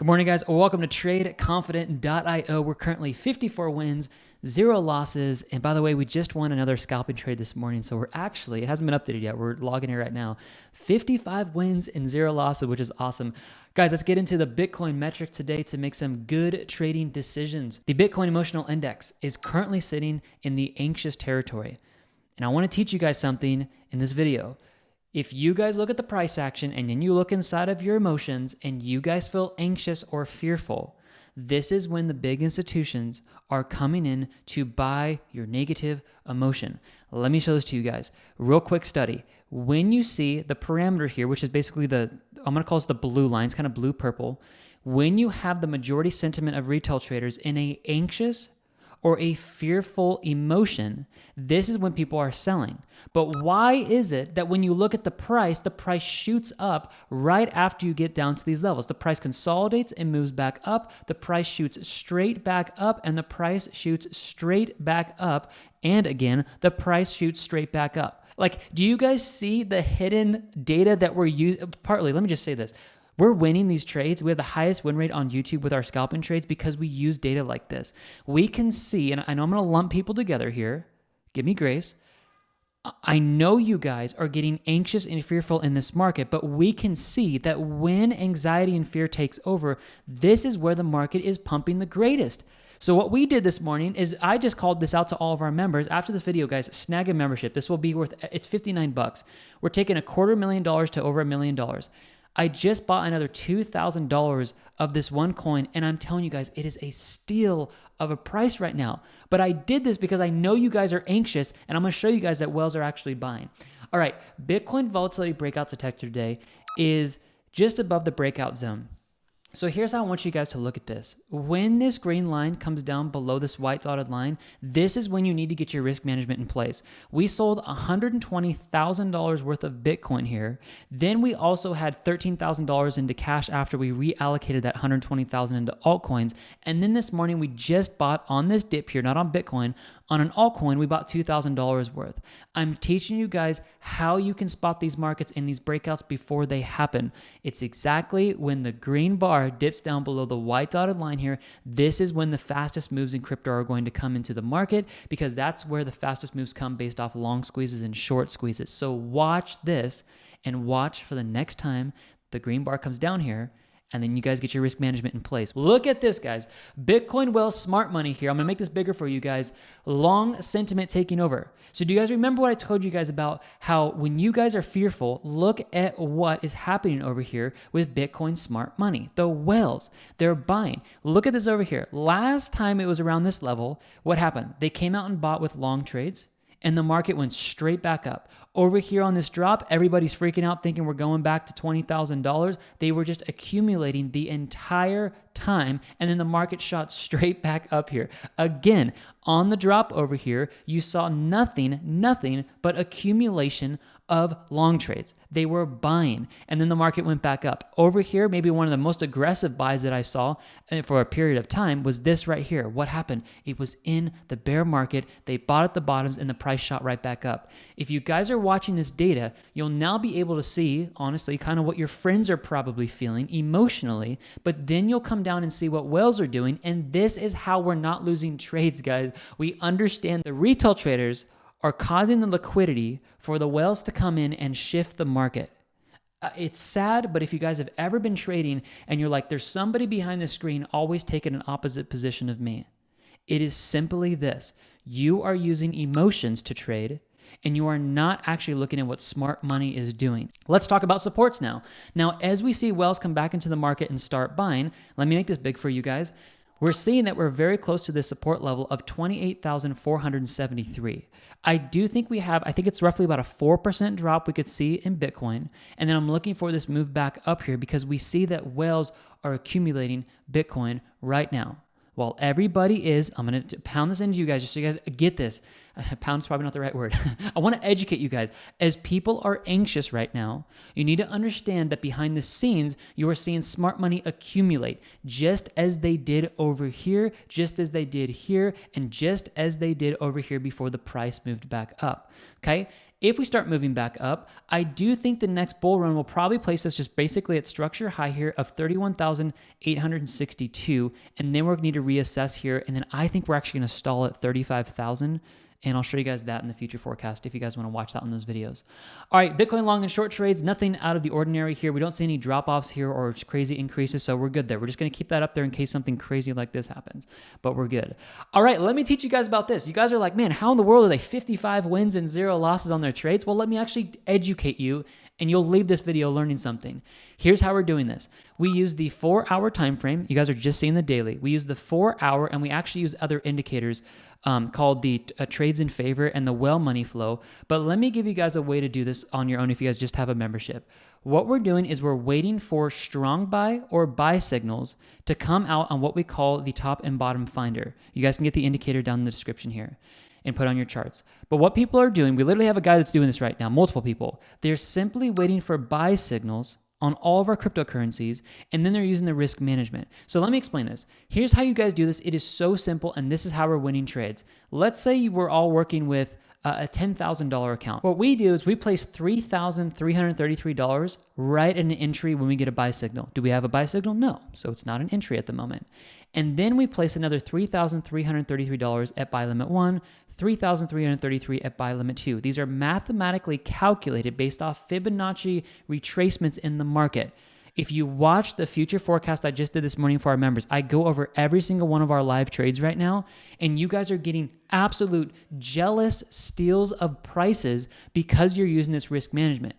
Good morning, guys. Welcome to Trade Confident.io. We're currently 54 wins, 0 losses. And by the way, we just won another scalping trade this morning. So it hasn't been updated yet. We're logging here right now. 55 wins and 0 losses, which is awesome. Guys, let's get into the Bitcoin metric today to make some good trading decisions. The Bitcoin Emotional Index is currently sitting in the anxious territory. And I want to teach you guys something in this video. If you guys look at the price action and then you look inside of your emotions and you guys feel anxious or fearful, this is when the big institutions are coming in to buy your negative emotion. Let me show this to you guys. Real quick study. When you see the parameter here, which is basically I'm going to call this the blue line, it's kind of blue-purple. When you have the majority sentiment of retail traders in a anxious or a fearful emotion, this is when people are selling. But why is it that when you look at the price shoots up right after you get down to these levels? The price consolidates and moves back up, the price shoots straight back up, and the price shoots straight back up, and again, the price shoots straight back up. Like, do you guys see the hidden data that we're using? Partly, let me just say this. We're winning these trades. We have the highest win rate on YouTube with our scalping trades because we use data like this. We can see, and I know I'm going to lump people together here. Give me grace. I know you guys are getting anxious and fearful in this market, but we can see that when anxiety and fear takes over, this is where the market is pumping the greatest. So what we did this morning is I just called this out to all of our members. After this video, guys, snag a membership. This will be it's $59. We're taking $250,000 to over $1 million. I just bought another $2,000 of this one coin, and I'm telling you guys, it is a steal of a price right now. But I did this because I know you guys are anxious, and I'm going to show you guys that whales are actually buying. All right, Bitcoin Volatility Breakout Detector today is just above the breakout zone. So here's how I want you guys to look at this. When this green line comes down below this white dotted line, this is when you need to get your risk management in place. We sold $120,000 worth of Bitcoin here. Then we also had $13,000 into cash after we reallocated that $120,000 into altcoins. And then this morning we just bought on this dip here, not on Bitcoin, on an altcoin, we bought $2,000 worth. I'm teaching you guys how you can spot these markets in these breakouts before they happen. It's exactly when the green bar dips down below the white dotted line here. This is when the fastest moves in crypto are going to come into the market because that's where the fastest moves come based off long squeezes and short squeezes. So watch this and watch for the next time the green bar comes down here, and then you guys get your risk management in place. Look at this, guys. Bitcoin Whale smart money here. I'm going to make this bigger for you guys. Long sentiment taking over. So do you guys remember what I told you guys about how when you guys are fearful, look at what is happening over here with Bitcoin smart money. The whales, they're buying. Look at this over here. Last time it was around this level, what happened? They came out and bought with long trades, and the market went straight back up. Over here on this drop, everybody's freaking out thinking we're going back to $20,000. They were just accumulating the entire time, and then the market shot straight back up here. Again, on the drop over here, you saw nothing but accumulation of long trades. They were buying, and then the market went back up. Over here, maybe one of the most aggressive buys that I saw for a period of time was this right here. What happened? It was in the bear market. They bought at the bottoms, and the price shot right back up. If you guys are watching this data, you'll now be able to see, honestly, kind of what your friends are probably feeling emotionally, but then you'll come down and see what whales are doing, and this is how we're not losing trades, guys. We understand the retail traders are causing the liquidity for the whales to come in and shift the market. It's sad, but if you guys have ever been trading and you're like, there's somebody behind the screen always taking an opposite position of me, it is simply this. You are using emotions to trade, and you are not actually looking at what smart money is doing. Let's talk about supports now. Now, as we see whales come back into the market and start buying, let me make this big for you guys. We're seeing that we're very close to this support level of 28,473. I do think I think it's roughly about a 4% drop we could see in Bitcoin. And then I'm looking for this move back up here because we see that whales are accumulating Bitcoin right now. While everybody is, I'm going to pound this into you guys just so you guys get this. Pound is probably not the right word. I want to educate you guys. As people are anxious right now, you need to understand that behind the scenes, you are seeing smart money accumulate just as they did over here, just as they did here, and just as they did over here before the price moved back up. Okay? If we start moving back up, I do think the next bull run will probably place us just basically at structure high here of 31,862. And then we're going to need to reassess here. And then I think we're actually going to stall at 35,000. And I'll show you guys that in the future forecast if you guys want to watch that on those videos. All right, Bitcoin long and short trades, nothing out of the ordinary here. We don't see any drop-offs here or crazy increases, so we're good there. We're just going to keep that up there in case something crazy like this happens, but we're good. All right, let me teach you guys about this. You guys are like, man, how in the world are they 55 wins and 0 losses on their trades? Well, let me actually educate you, and you'll leave this video learning something. Here's how we're doing this. We use the 4-hour time frame. You guys are just seeing the daily. We use the 4-hour, and we actually use other indicators called the trades in favor and the well money flow. But let me give you guys a way to do this on your own if you guys just have a membership. What we're doing is we're waiting for strong buy or buy signals to come out on what we call the top and bottom finder. You guys can get the indicator down in the description here and put on your charts. But what people are doing, we literally have a guy that's doing this right now, multiple people. They're simply waiting for buy signals on all of our cryptocurrencies, and then they're using the risk management. So let me explain this. Here's how you guys do this. It is so simple, and this is how we're winning trades. Let's say we're all working with a $10,000 account. What we do is we place $3,333 right in an entry when we get a buy signal. Do we have a buy signal? No, so it's not an entry at the moment. And then we place another $3,333 at buy limit 1, $3,333 at buy limit 2. These are mathematically calculated based off Fibonacci retracements in the market. If you watch the future forecast I just did this morning for our members, I go over every single one of our live trades right now, and you guys are getting absolute jealous steals of prices because you're using this risk management.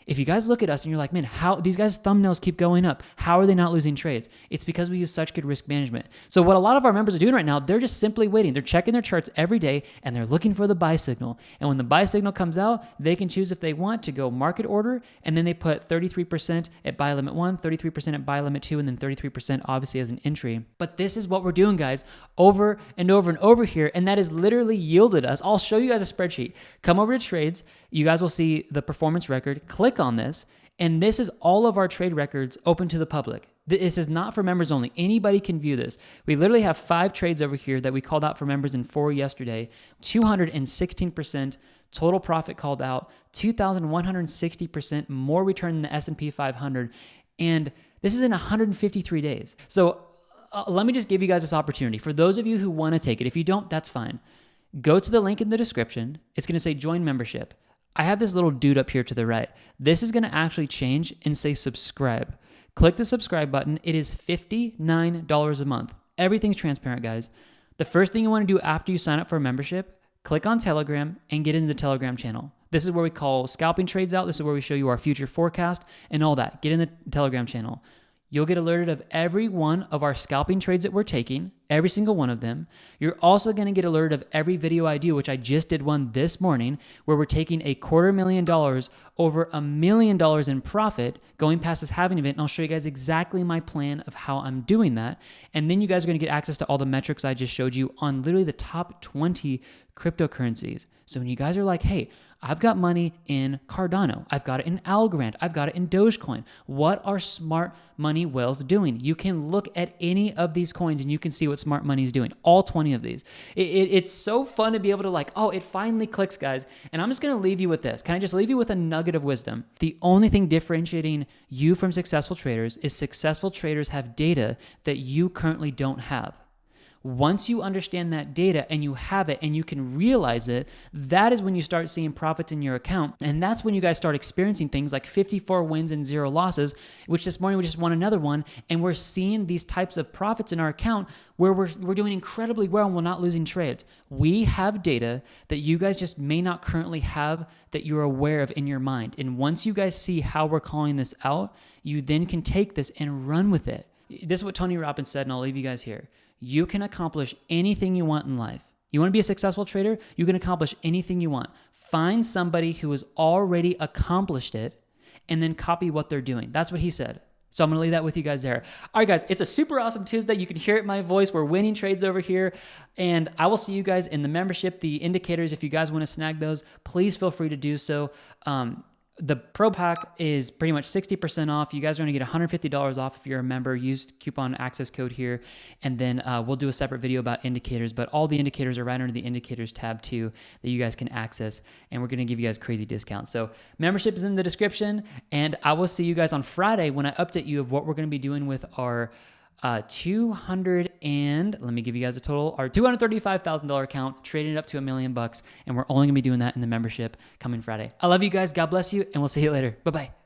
If you guys look at us and you're like, man, how these guys' thumbnails keep going up, how are they not losing trades? It's because we use such good risk management. So what a lot of our members are doing right now, they're just simply waiting. They're checking their charts every day and they're looking for the buy signal. And when the buy signal comes out, they can choose if they want to go market order, and then they put 33% at buy limit 1, 33% at buy limit 2, and then 33% obviously as an entry. But this is what we're doing, guys, over and over and over here, and that has literally yielded us. I'll show you guys a spreadsheet. Come over to trades. You guys will see the performance record. Click on this, and this is all of our trade records open to the public. This is not for members only. Anybody can view this. We literally have 5 trades over here that we called out for members and 4 yesterday. 216% total profit called out, 2,160% more return than the S&P 500, and this is in 153 days. So let me just give you guys this opportunity. For those of you who want to take it, if you don't, that's fine. Go to the link in the description. It's going to say join membership. I have this little dude up here to the right. This is going to actually change and say subscribe. Click the subscribe button. It is $59 a month. Everything's transparent, guys. The first thing you want to do after you sign up for a membership, click on Telegram and get into the Telegram channel. This is where we call scalping trades out. This is where we show you our future forecast and all that. Get in the Telegram channel. You'll get alerted of every one of our scalping trades that we're taking, every single one of them. You're also going to get alerted of every video I do, which I just did one this morning, where we're taking $250,000 over $1 million in profit going past this halving event. And I'll show you guys exactly my plan of how I'm doing that. And then you guys are going to get access to all the metrics I just showed you on literally the top 20 cryptocurrencies. So when you guys are like, hey, I've got money in Cardano, I've got it in Algorand, I've got it in Dogecoin. What are smart money whales doing? You can look at any of these coins and you can see what smart money is doing. All 20 of these. It's so fun to be able to like, oh, it finally clicks, guys. And I'm just going to leave you with this. Can I just leave you with a nugget of wisdom? The only thing differentiating you from successful traders is successful traders have data that you currently don't have. Once you understand that data and you have it and you can realize it, that is when you start seeing profits in your account. And that's when you guys start experiencing things like 54 wins and 0 losses, which this morning we just won another one. And we're seeing these types of profits in our account where we're doing incredibly well and we're not losing trades. We have data that you guys just may not currently have that you're aware of in your mind. And once you guys see how we're calling this out, you then can take this and run with it. This is what Tony Robbins said, and I'll leave you guys here. You can accomplish anything you want in life. You want to be a successful trader? You can accomplish anything you want. Find somebody who has already accomplished it and then copy what they're doing. That's what he said. So I'm going to leave that with you guys there. All right, guys, it's a super awesome Tuesday. You can hear it in my voice. We're winning trades over here. And I will see you guys in the membership, the indicators. If you guys want to snag those, please feel free to do so. The Pro Pack is pretty much 60% off. You guys are going to get $150 off if you're a member. Use coupon access code here, and then we'll do a separate video about indicators, but all the indicators are right under the indicators tab too that you guys can access, and we're going to give you guys crazy discounts. So membership is in the description, and I will see you guys on Friday when I update you of what we're going to be doing with our let me give you guys a total, our $235,000 account, trading it up to $1 million, and we're only gonna be doing that in the membership coming Friday. I love you guys. God bless you, and we'll see you later. Bye-bye.